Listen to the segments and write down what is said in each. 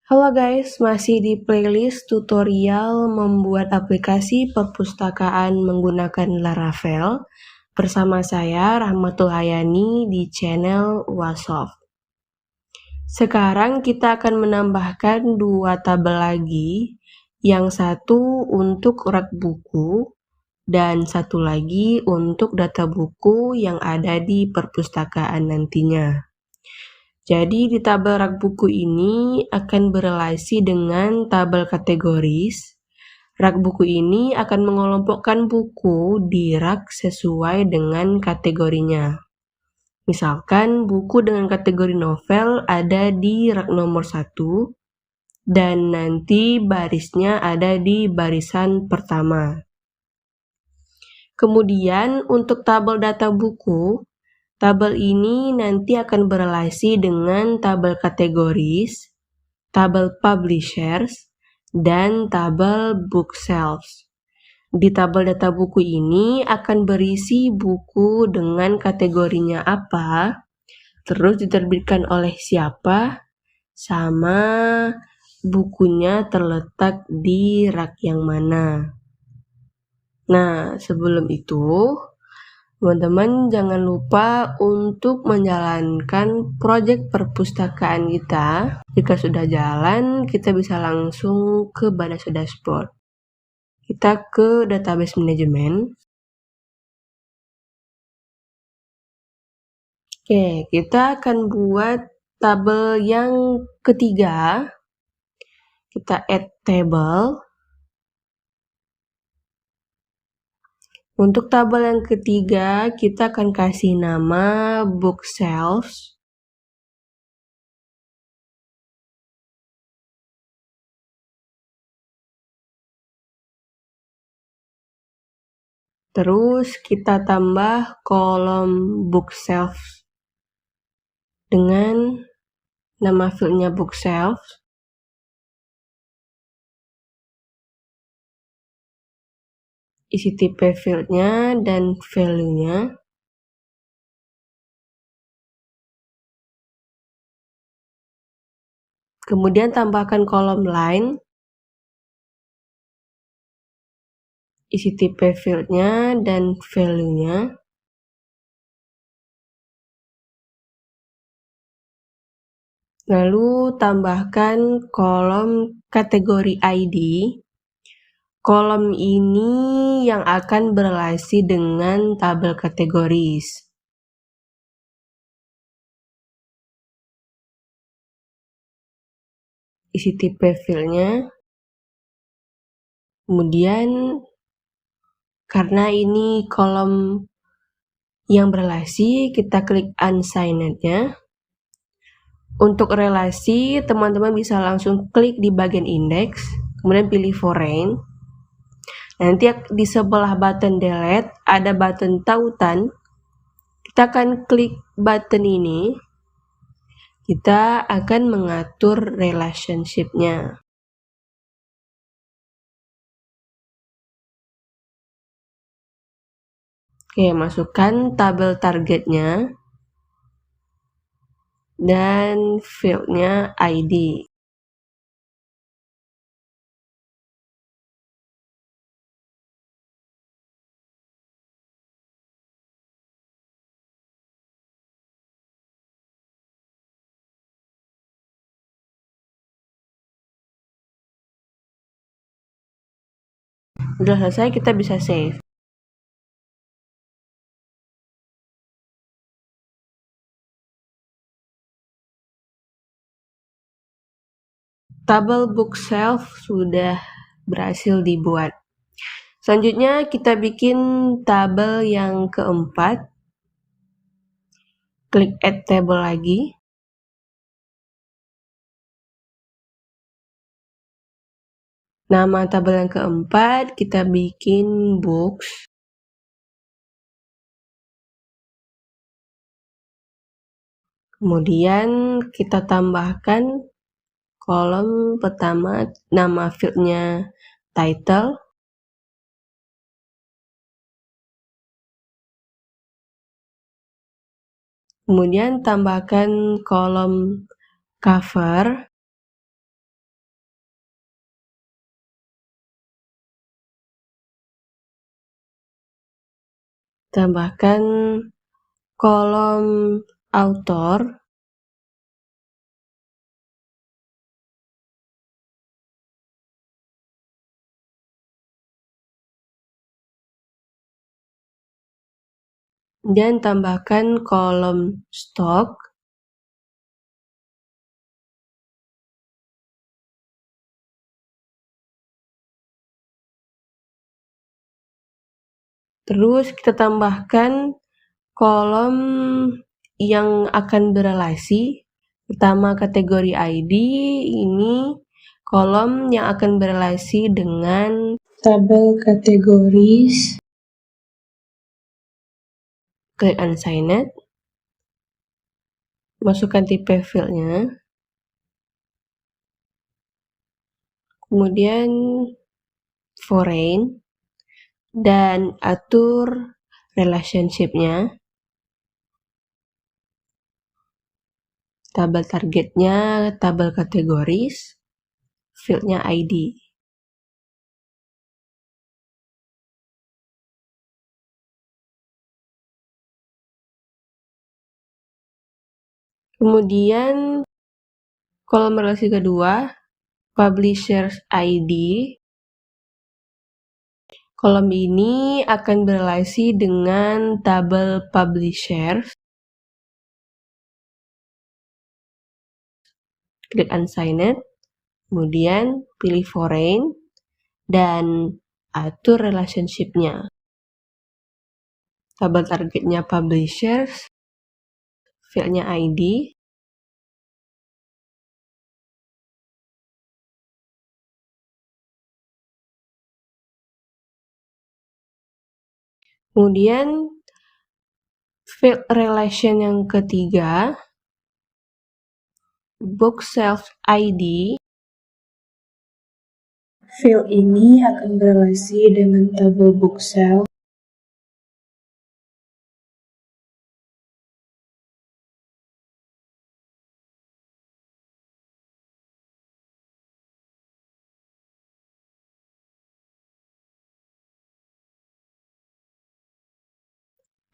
Halo guys, masih di playlist tutorial membuat aplikasi perpustakaan menggunakan Laravel bersama saya Rahmatul Hayani di channel Wasoft. Sekarang kita akan menambahkan 2 tabel lagi, yang satu untuk rak buku dan satu lagi untuk data buku yang ada di perpustakaan nantinya. Jadi di tabel rak buku ini akan berelasi dengan tabel kategoris. Rak buku ini akan mengelompokkan buku di rak sesuai dengan kategorinya. Misalkan buku dengan kategori novel ada di rak nomor 1 dan nanti barisnya ada di barisan pertama. Kemudian untuk tabel data buku, tabel ini nanti akan berelasi dengan tabel kategoris, tabel publishers, dan tabel bookshelves. Di tabel data buku ini akan berisi buku dengan kategorinya apa, terus diterbitkan oleh siapa, sama bukunya terletak di rak yang mana. Nah, sebelum itu, teman-teman jangan lupa untuk menjalankan proyek perpustakaan kita. Jika sudah jalan, kita bisa langsung ke Badaso Dashboard. Kita ke Database Management. Oke, kita akan buat tabel yang ketiga. Kita add table. Untuk tabel yang ketiga, kita akan kasih nama bookshelves. Terus kita tambah kolom bookshelf dengan nama fieldnya bookshelf. Isi tipe fieldnya dan value-nya. Kemudian tambahkan kolom line. Isi tipe fieldnya dan value-nya. Lalu tambahkan kolom kategori ID. Kolom ini yang akan berelasi dengan tabel kategoris. Isi tipe fieldnya. Kemudian karena ini kolom yang berelasi, kita klik unsigned-nya. Untuk relasi, teman-teman bisa langsung klik di bagian index, kemudian pilih foreign. Nanti di sebelah button delete ada button tautan. Kita akan klik button ini. Kita akan mengatur relationship-nya. Oke, masukkan tabel targetnya dan field-nya ID. Udah selesai, kita bisa save. Tabel bookshelf sudah berhasil dibuat. Selanjutnya kita bikin tabel yang keempat. Klik add table lagi. Nama tabel yang keempat kita bikin books. Kemudian kita tambahkan kolom pertama nama fieldnya title. Kemudian tambahkan kolom cover. Tambahkan kolom author, dan tambahkan kolom stock, terus kita tambahkan kolom yang akan berelasi. Pertama kategori ID, ini kolom yang akan berelasi dengan tabel kategoris. Klik unsigned, masukkan tipe fieldnya, kemudian foreign, dan atur relationship-nya, tabel targetnya, tabel kategoris, fieldnya ID. Kemudian kolom relasi kedua, Publishers ID. Kolom ini akan berelasi dengan tabel Publishers. Klik unsigned, kemudian pilih foreign, dan atur relationship-nya. Tabel targetnya Publishers, fieldnya ID. Kemudian field relation yang ketiga, bookshelf ID. Field ini akan berelasi dengan tabel bookshelf.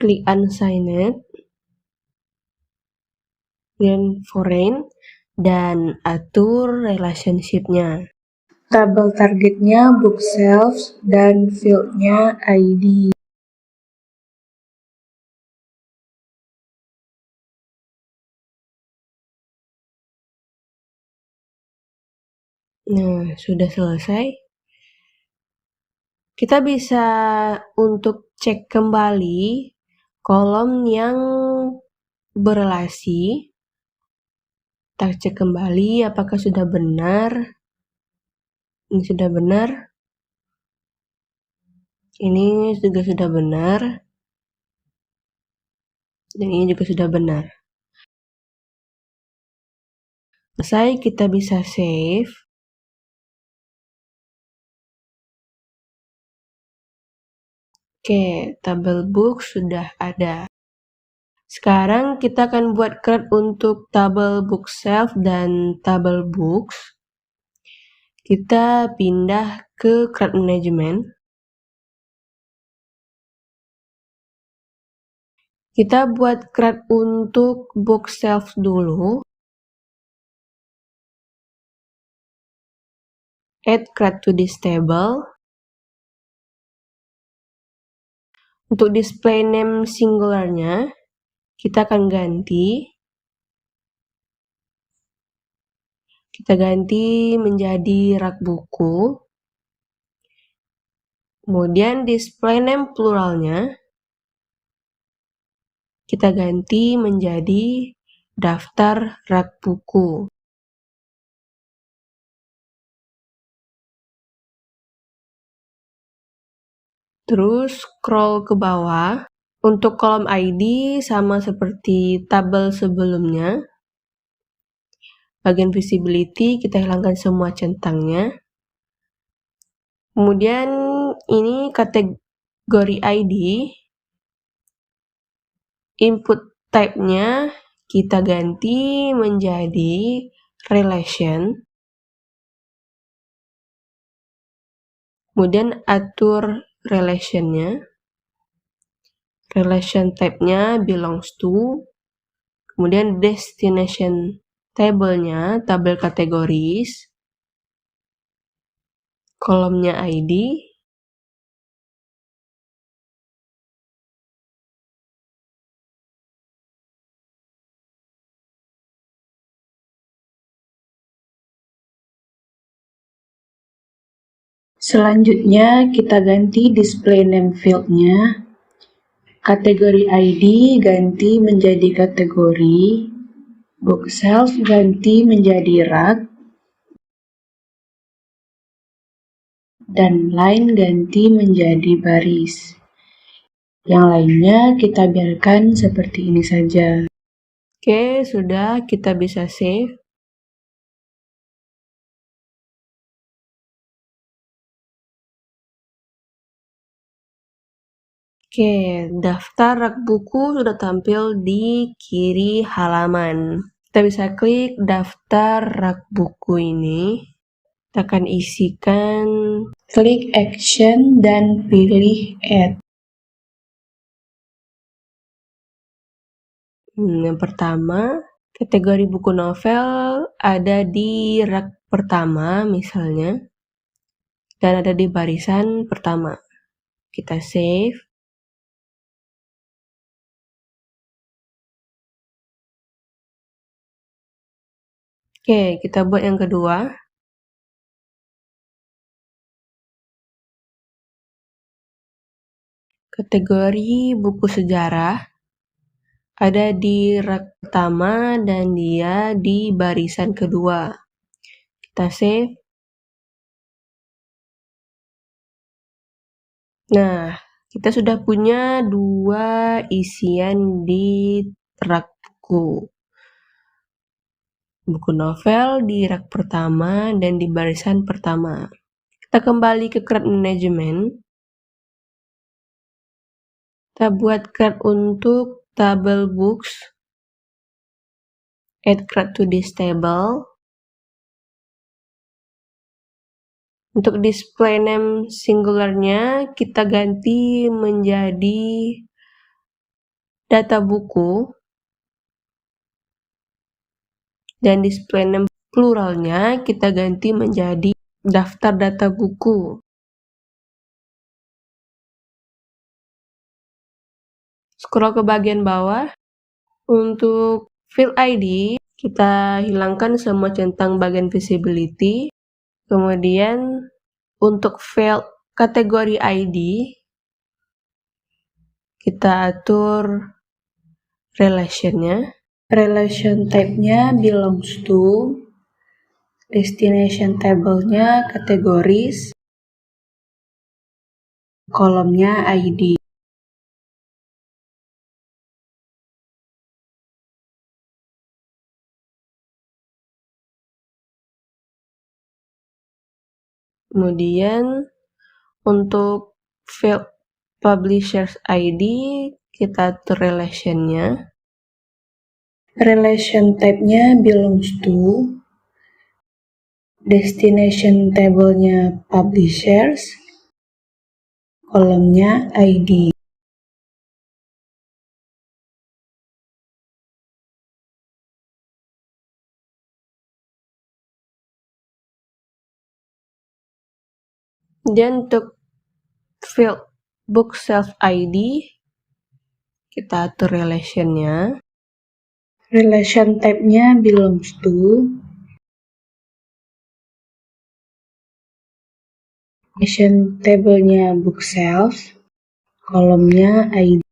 Klik unsigned, dan foreign, dan atur relationship-nya. Tabel targetnya bookshelves dan fieldnya ID. Nah, sudah selesai. Kita bisa untuk cek kembali kolom yang berelasi. Kita cek kembali apakah sudah benar. Ini sudah benar. Ini juga sudah benar. Dan ini juga sudah benar. Selesai, kita bisa save. Oke, tabel book sudah ada. Sekarang kita akan buat CRUD untuk tabel bookshelf dan tabel books. Kita pindah ke CRUD management. Kita buat CRUD untuk bookshelf dulu. Add CRUD to this table. Untuk display name singularnya, kita akan ganti. Kita ganti menjadi rak buku. Kemudian display name pluralnya, kita ganti menjadi daftar rak buku. Terus scroll ke bawah. Untuk kolom ID sama seperti tabel sebelumnya. Bagian visibility kita hilangkan semua centangnya. Kemudian ini kategori ID. Input type-nya kita ganti menjadi relation. Kemudian atur relation-nya. relation type-nya belongs to, kemudian destination table-nya, tabel kategoris, kolomnya ID, Selanjutnya kita ganti display name field-nya. Kategori ID ganti menjadi kategori, book shelf ganti menjadi rak, dan line ganti menjadi baris. Yang lainnya kita biarkan seperti ini saja. Oke, sudah, kita bisa save. Oke, daftar rak buku sudah tampil di kiri halaman. Kita bisa klik daftar rak buku ini. Kita akan isikan, Klik action dan pilih add. Yang pertama, kategori buku novel ada di rak pertama misalnya, dan ada di barisan pertama. Kita save. Oke, kita buat yang kedua. Kategori buku sejarah ada di rak pertama dan dia di barisan kedua. Kita save. Nah, kita sudah punya 2 isian di rak buku. Buku novel di rak pertama dan di barisan pertama. Kita kembali ke card management. Kita buat card untuk tabel books. Add card to this table. Untuk display name singularnya kita ganti menjadi data buku. Dan display name pluralnya kita ganti menjadi daftar data buku. Scroll ke bagian bawah. Untuk field ID, kita hilangkan semua centang bagian visibility. Kemudian untuk field kategori ID, kita atur relation-nya. Relation type-nya belongs to, destination table-nya kategoris, kolomnya ID. Kemudian untuk field publishers ID, kita atur relation-nya. Relation type-nya belongs to, destination table-nya publishers, kolomnya ID. Dan untuk field book shelf ID, kita atur relation-nya. Relation type-nya belongs to, relation table-nya book shelf, kolomnya ID.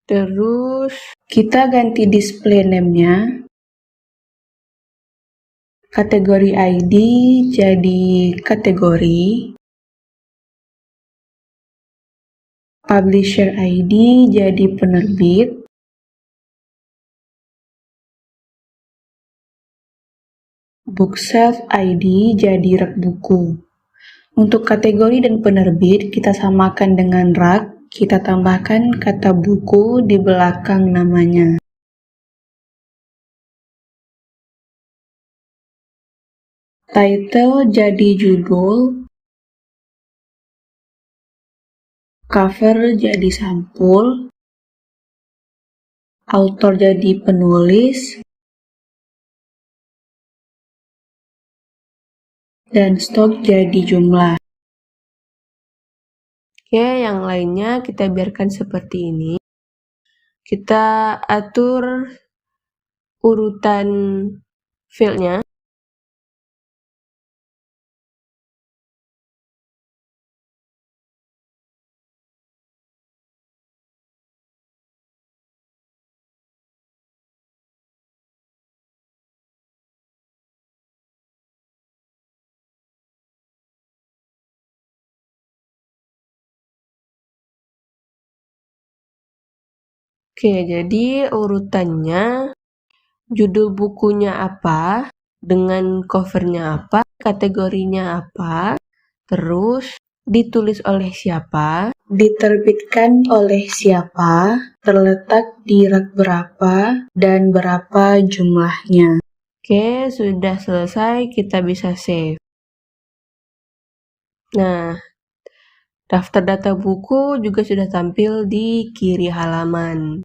Terus Kita ganti display name-nya. Kategori ID jadi kategori, publisher ID jadi penerbit, bookshelf ID jadi rak buku. Untuk kategori dan penerbit kita samakan dengan rak, kita tambahkan kata buku di belakang namanya. Title jadi judul, cover jadi sampul, author jadi penulis, dan stok jadi jumlah. Oke, yang lainnya kita biarkan seperti ini. Kita atur urutan fieldnya. Oke, jadi urutannya judul bukunya apa, dengan covernya apa, kategorinya apa, terus ditulis oleh siapa, Diterbitkan oleh siapa, terletak di rak berapa, dan berapa jumlahnya. Oke, sudah selesai, kita bisa save. Nah, daftar data buku juga sudah tampil di kiri halaman.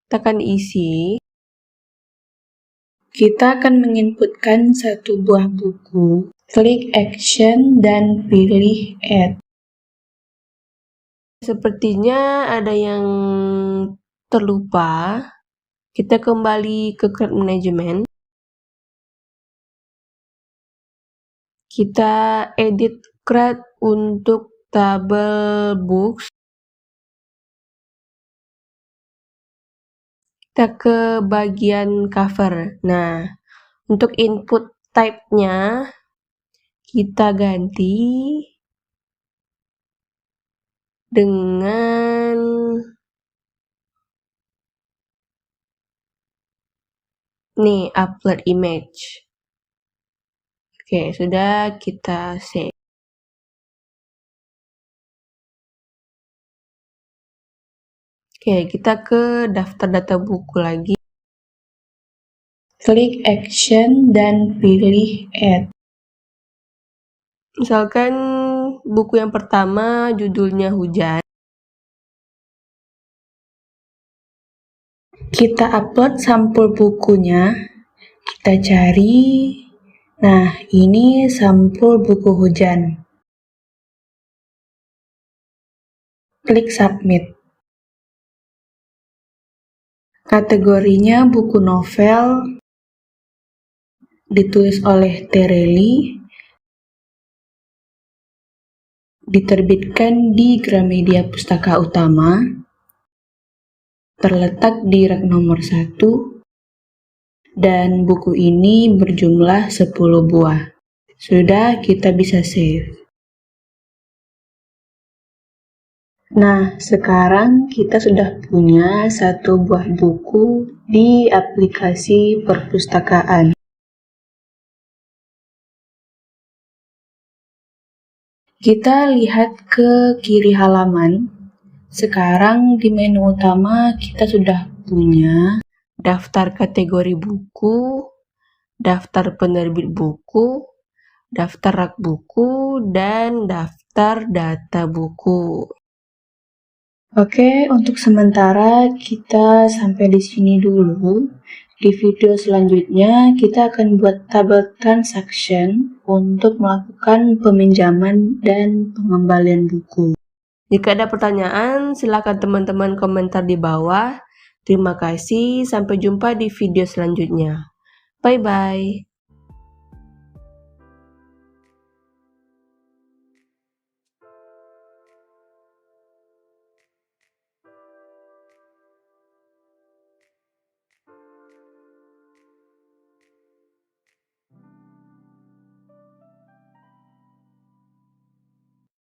Kita akan isi. Kita akan menginputkan satu buah buku. Klik action dan pilih add. Sepertinya ada yang terlupa. Kita kembali ke Crate Management. Kita edit Crate untuk tabel books. Kita ke bagian cover. Nah, untuk input type-nya kita ganti dengan nih, upload image. Oke, sudah, kita save. Oke, kita ke daftar data buku lagi. Klik action dan pilih add. Misalkan buku yang pertama judulnya Hujan. Kita upload sampul bukunya. Kita cari. Nah, ini sampul buku hujan. Klik submit. Kategorinya buku novel, ditulis oleh Tereli, diterbitkan di Gramedia Pustaka Utama, terletak di rak nomor 1, dan buku ini berjumlah 10 buah. Sudah, kita bisa save. Nah, sekarang kita sudah punya satu buah buku di aplikasi perpustakaan. Kita lihat ke kiri halaman. Sekarang di menu utama kita sudah punya daftar kategori buku, daftar penerbit buku, daftar rak buku, dan daftar data buku. Oke, untuk sementara kita sampai di sini dulu. Di video selanjutnya kita akan buat tabel transaction untuk melakukan peminjaman dan pengembalian buku. Jika ada pertanyaan, silakan teman-teman komentar di bawah. Terima kasih, sampai jumpa di video selanjutnya. Bye-bye.